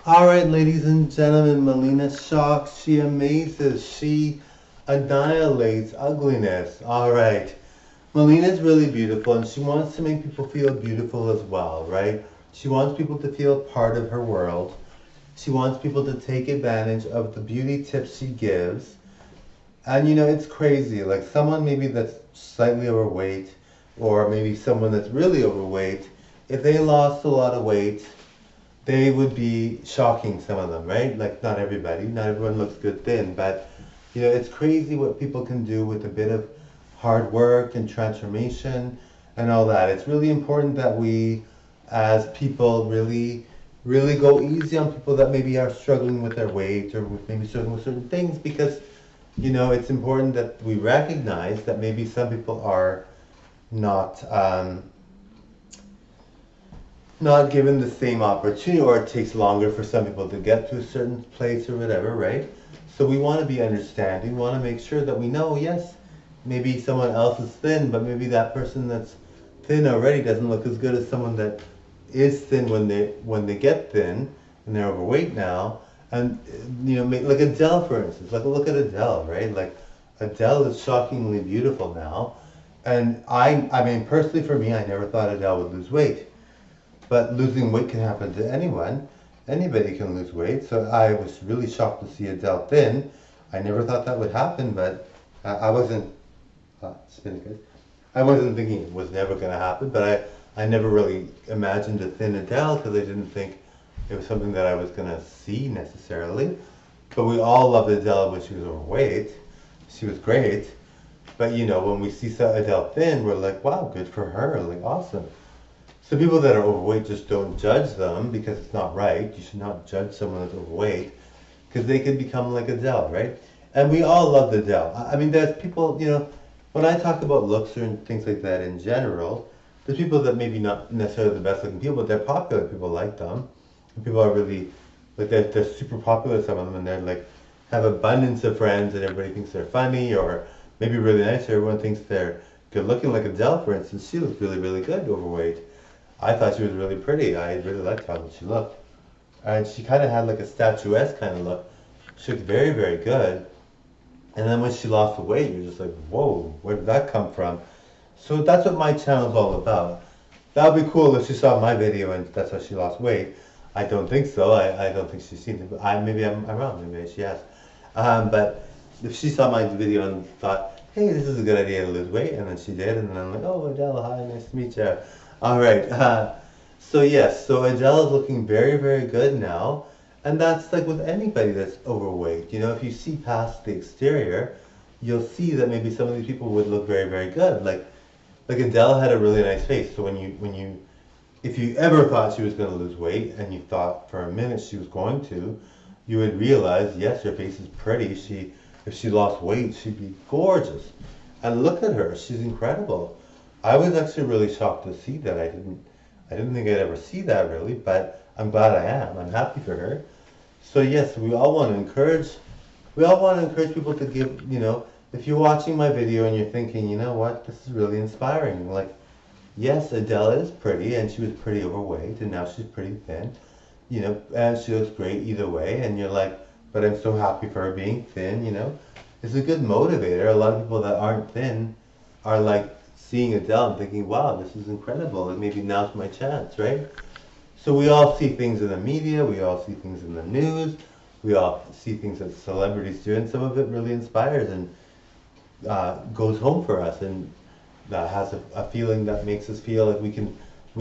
Alright, ladies and gentlemen, Mileena shocks, she amazes, she annihilates ugliness. Alright, Milena's really beautiful and she wants to make people feel beautiful as well, right? She wants people to feel part of her world. She wants people to take advantage of the beauty tips she gives. And it's crazy, like someone maybe that's slightly overweight, or maybe someone that's really overweight, if they lost a lot of weight, they would be shocking, some of them, right? Like not everybody, not everyone looks good thin, but it's crazy what people can do with a bit of hard work and transformation and all that. It's really important that we, as people, really, really go easy on people that maybe are struggling with their weight or maybe struggling with certain things, because it's important that we recognize that maybe some people are not not given the same opportunity, or it takes longer for some people to get to a certain place or whatever, right? So we want to be understanding. We want to make sure that we know, yes, maybe someone else is thin, but maybe that person that's thin already doesn't look as good as someone that is thin when they get thin and they're overweight now. And like Adele, for instance. Like look at Adele, right? Like Adele is shockingly beautiful now. And I mean, personally for me, I never thought Adele would lose weight. But losing weight can happen to anyone. Anybody can lose weight. So I was really shocked to see Adele thin. I never thought that would happen, but I wasn't. It's been good. I wasn't thinking it was never going to happen, but I never really imagined a thin Adele because I didn't think it was something that I was going to see necessarily. But we all loved Adele when she was overweight. She was great. But when we see Adele thin, we're like, wow, good for her. Like, awesome. So people that are overweight, just don't judge them because it's not right. You should not judge someone that's overweight because they could become like Adele, right? And we all love Adele. I mean, there's people, when I talk about looks or things like that in general, there's people that maybe not necessarily the best looking people, but they're popular. People like them. And people are really, like, they're super popular, some of them, and they're like, have abundance of friends and everybody thinks they're funny or maybe really nice. Or everyone thinks they're good looking, like Adele, for instance. She looks really, really good overweight. I thought she was really pretty. I really liked how she looked. And she kind of had like a statuesque kind of look. She looked very, very good. And then when she lost the weight, you're just like, whoa, where did that come from? So that's what my channel's all about. That would be cool if she saw my video and that's how she lost weight. I don't think so. I don't think she's seen it. Maybe I'm wrong. Maybe she has. But if she saw my video and thought, hey, this is a good idea to lose weight, and then she did, and then I'm like, oh, Adele, hi, nice to meet you. All right. So yes, so Adele is looking very, very good now. And that's like with anybody that's overweight. If you see past the exterior, you'll see that maybe some of these people would look very, very good. Like Adele had a really nice face. So if you ever thought she was going to lose weight and you thought for a minute she was going to, you would realize, yes, her face is pretty. If she lost weight, she'd be gorgeous. And look at her, she's incredible. I was actually really shocked to see that. I didn't think I'd ever see that really, but I'm glad I am. I'm happy for her. So yes, we all want to encourage people to give, if you're watching my video and you're thinking, you know what, this is really inspiring. Like, yes, Adele is pretty and she was pretty overweight and now she's pretty thin, and she looks great either way. And you're like, but I'm so happy for her being thin, It's a good motivator. A lot of people that aren't thin are like seeing Adele and thinking, wow, this is incredible. And maybe now's my chance, right? So we all see things in the media, we all see things in the news, we all see things that celebrities do, and some of it really inspires and goes home for us, and has a feeling that makes us feel like we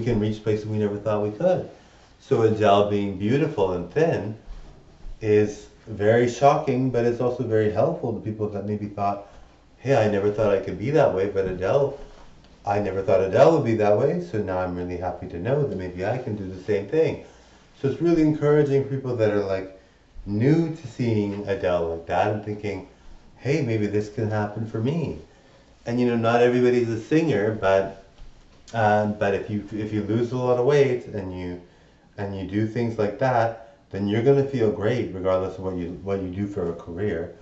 can reach places we never thought we could. So Adele being beautiful and thin is very shocking, but it's also very helpful to people that maybe thought, hey, I never thought I could be that way, but I never thought Adele would be that way, so now I'm really happy to know that maybe I can do the same thing. So it's really encouraging for people that are like new to seeing Adele like that and thinking, hey, maybe this can happen for me. And not everybody's a singer, but if you lose a lot of weight and you do things like that, then you're gonna feel great regardless of what you do for a career.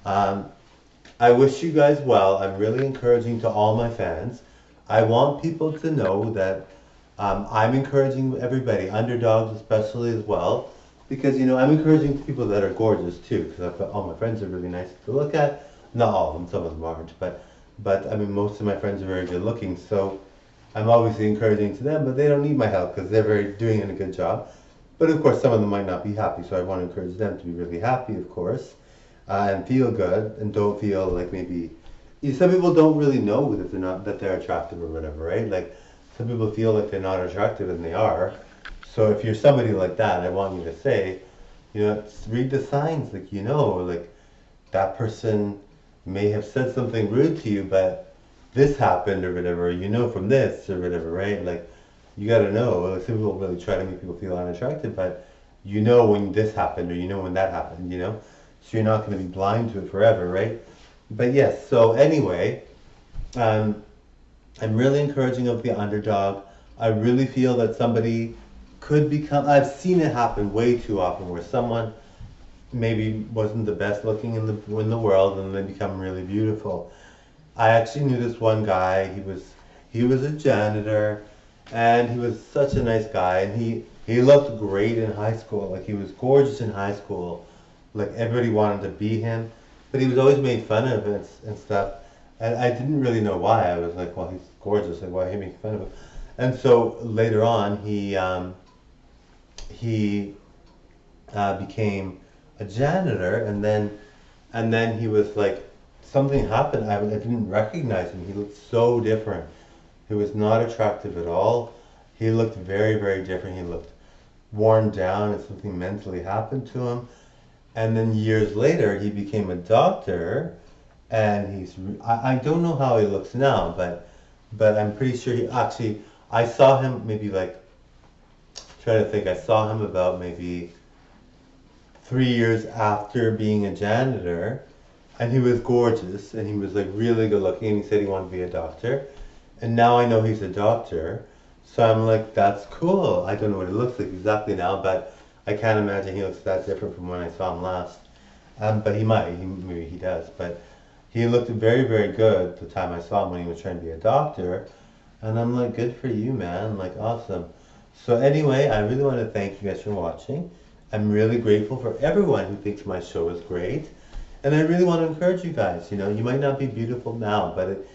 I wish you guys well. I'm really encouraging to all my fans. I want people to know that I'm encouraging everybody, underdogs especially as well, Because, you know, I'm encouraging people that are gorgeous too, because I've got all my friends are really nice to look at. Not all of them, some of them aren't, but I mean, most of my friends are very good looking, so I'm obviously encouraging to them, but they don't need my help because they're very doing a good job. But of course, some of them might not be happy, so I want to encourage them to be really happy, of course, and feel good, and don't feel like maybe. Some people don't really know that they're attractive or whatever, right? Like some people feel like they're not attractive and they are. So if you're somebody like that, I want you to say, you know, read the signs, like like that person may have said something rude to you, but this happened or whatever, from this or whatever, right? Like, you gotta know. Like, some people really try to make people feel unattractive, but when this happened or when that happened. So you're not gonna be blind to it forever, right? But yes, so anyway, um, I'm really encouraging of the underdog. I really feel that somebody could become, I've seen it happen way too often where someone maybe wasn't the best looking in the world and they become really beautiful. I actually knew this one guy. He was a janitor, and he was such a nice guy. And he looked great in high school. Like he was gorgeous in high school. Like everybody wanted to be him, but he was always made fun of and stuff. And I didn't really know why. I was like, well, he's gorgeous. Like, why are you making fun of him? And so later on, he became a janitor, and then he was like, something happened. I didn't recognize him. He looked so different. He was not attractive at all. He looked very, very different. He looked worn down, and something mentally happened to him. And then years later, he became a doctor, and I don't know how he looks now, but I'm pretty sure I saw him maybe like, trying to think, I saw him about maybe 3 years after being a janitor, and he was gorgeous, and he was like really good looking, and he said he wanted to be a doctor. And now I know he's a doctor, so I'm like, that's cool. I don't know what he looks like exactly now, but I can't imagine he looks that different from when I saw him last. But maybe he does, but he looked very, very good the time I saw him when he was trying to be a doctor. And I'm like, good for you, man, like awesome. So anyway, I really want to thank you guys for watching. I'm really grateful for everyone who thinks my show is great. And I really want to encourage you guys, you might not be beautiful now, but it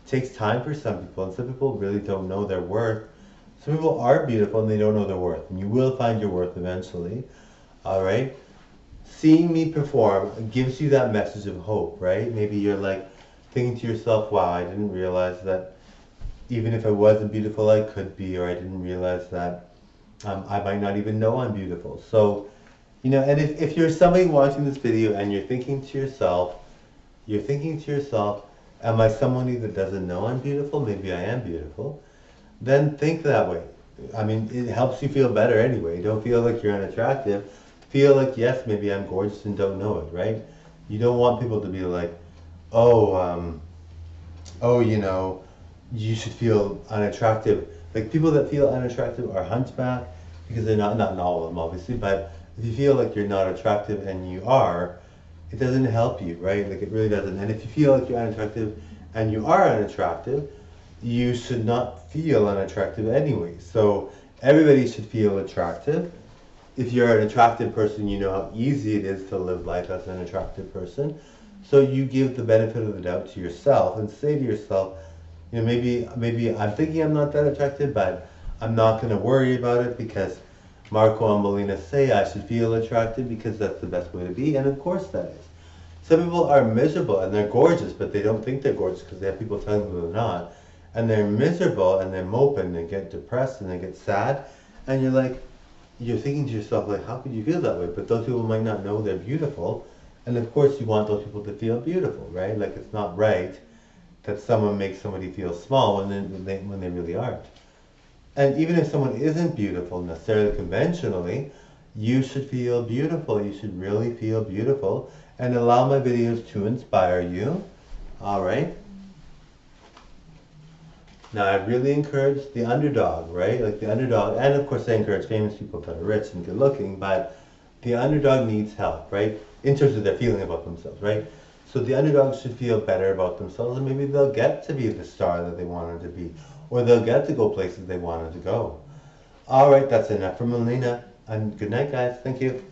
takes time for some people, and some people really don't know their worth. Some people are beautiful and they don't know their worth, and you will find your worth eventually, all right? Seeing me perform gives you that message of hope, right? Maybe you're like thinking to yourself, wow, I didn't realize that even if I wasn't beautiful, I could be, or I didn't realize that I might not even know I'm beautiful. So, and if you're somebody watching this video and you're thinking to yourself, am I somebody that doesn't know I'm beautiful? Maybe I am beautiful. Then think that way. I mean, it helps you feel better anyway. Don't feel like you're unattractive. Feel like, yes, maybe I'm gorgeous and don't know it, right? You don't want people to be like, oh, you should feel unattractive. Like people that feel unattractive are hunchback because they're not all of them obviously, but if you feel like you're not attractive and you are, it doesn't help you, right? Like it really doesn't. And if you feel like you're unattractive and you are unattractive, you should not feel unattractive anyway. So everybody should feel attractive. If you're an attractive person, you know how easy it is to live life as an attractive person. So you give the benefit of the doubt to yourself and say to yourself, maybe I'm thinking I'm not that attractive, but I'm not going to worry about it because Marco and Mileena say I should feel attractive because that's the best way to be, and of course that is. Some people are miserable and they're gorgeous, but they don't think they're gorgeous because they have people telling them they're not. And they're miserable and they're moping and they get depressed and they get sad, and you're thinking to yourself, like, how could you feel that way? But those people might not know they're beautiful, and of course you want those people to feel beautiful, right? Like it's not right that someone makes somebody feel small when they really aren't. And even if someone isn't beautiful necessarily conventionally, you should feel beautiful. You should really feel beautiful and allow my videos to inspire you. All right. Now I really encourage the underdog, right? Like the underdog, and of course I encourage famous people that are rich and good looking, but the underdog needs help, right? In terms of their feeling about themselves, right? So the underdog should feel better about themselves, and maybe they'll get to be the star that they wanted to be, or they'll get to go places they wanted to go. All right, that's enough from Mileena. And good night, guys. Thank you.